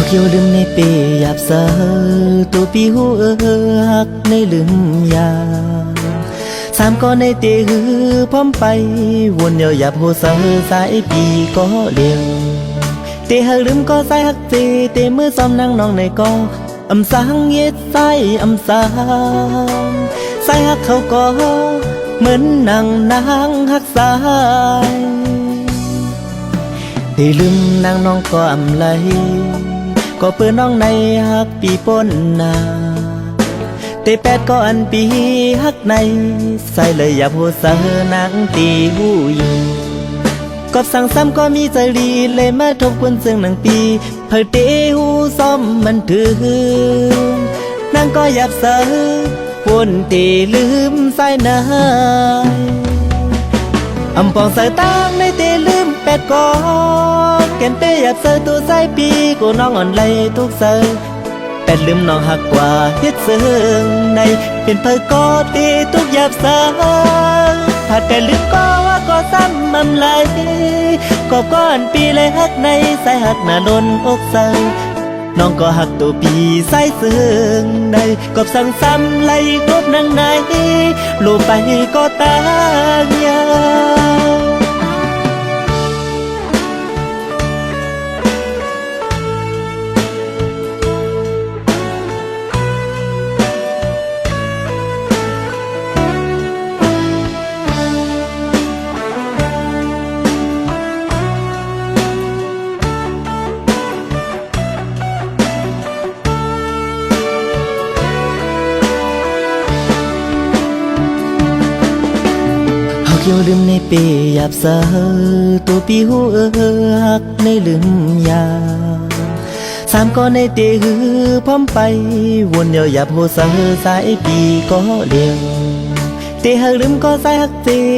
เขียวลืมในเปหยาบสาตัวปีหูหักในลืมยาสามก็ในเตหือพร้อมไปวนเดียวหยาบโหสาสายปีก็เลี้ยวเตหักลืมก็สายหักเตมือซ้อมนั่งน้องในก็อำสางเย็ดสายอำสางสายหักเขาก็เหมือนนางหักสายเตลืมนางน้องก็อำไหลก็เปื้อนน้องในหักปีป้นนาเตแปดก็อันปีหักในใส่เลยอย่าพูดเสอนางตีหูยิงกอบสั่งซ้ำก็มีใจรีเลยมาทบกวนซึ่งนางปีเผยเตหูซ้อมมันถือนางก็หยับเสอวนเตลืมใส่นายอำปองใส่ตั้งในเตลืมแปดกอแก่นเตหยับเสอตัวใส่ปีกูน้องอ่อนไหลทุกเสอแปดลืมน้องหักกว่าเฮ็ดเสืองในเป็นเผยกอตีทุกหยับเสอถ้าแต่ลืมก็ว่าก็ซ้ำมันไหลก็ก้อนปีเลยหักในใส่หักหน้าล้นอกเสอน้องก็หักตัวปีใส่เสืองในกบสั่งซ้ำไหลกบนางในลูไปก็ตางยาเขียวลืมในเปหยาบสาตัวปีหูหักในลืมยาสามก็ในเตหือพร้อมไปวนเดียวหยาบโหสาสายปีก็เลี้ยวเตหักลืมก็สายหัก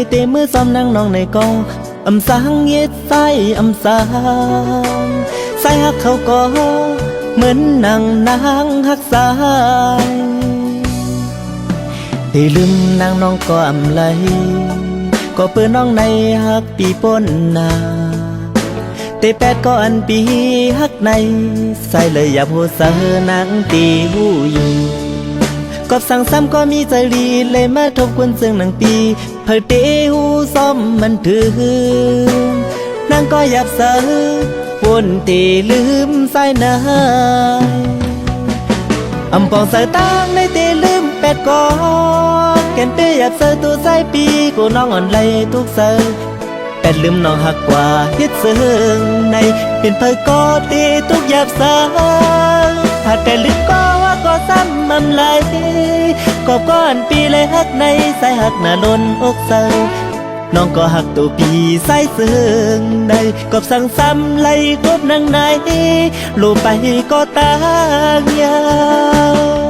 เตมือซ้อมนั่งน้องในก็อำสางเย็ดสายอำสางสายหักเขาก็เหมือนนางหักสายเตลืมนางน้องก็อำไหลก็เปื้อนน้องในหักปีป้นนาเตแปดก็อันปีหักในใส่เลยอย่าพูดเสอนางตีหูยิงกอบสั่งซ้ำก็มีใจรีเลยมาทบกวนซึ่งนางปีเผยเตหูซ้อมมันถือนางก็หยับเสอวนเตลืมใส่นายอำปองใส่ตั้งในเตลืมแปดกอแก่นเตหยับเสอตัวใส่ปีกูน้องอ่อนไหลทุกเสอแปดลืมน้องหักกว่าเฮ็ดเสืองในเป็นเผยกอตีทุกหยับเสอถ้าแต่ลืมก็ว่าก็ซ้ำมันไหลก็ก้อนปีเลยหักในใส่หักหน้าล้นอกเสอน้องก็หักตัวปีใส่เสืองในกบสั่งซ้ำไหลกบนางในลูไปก็ตางยาว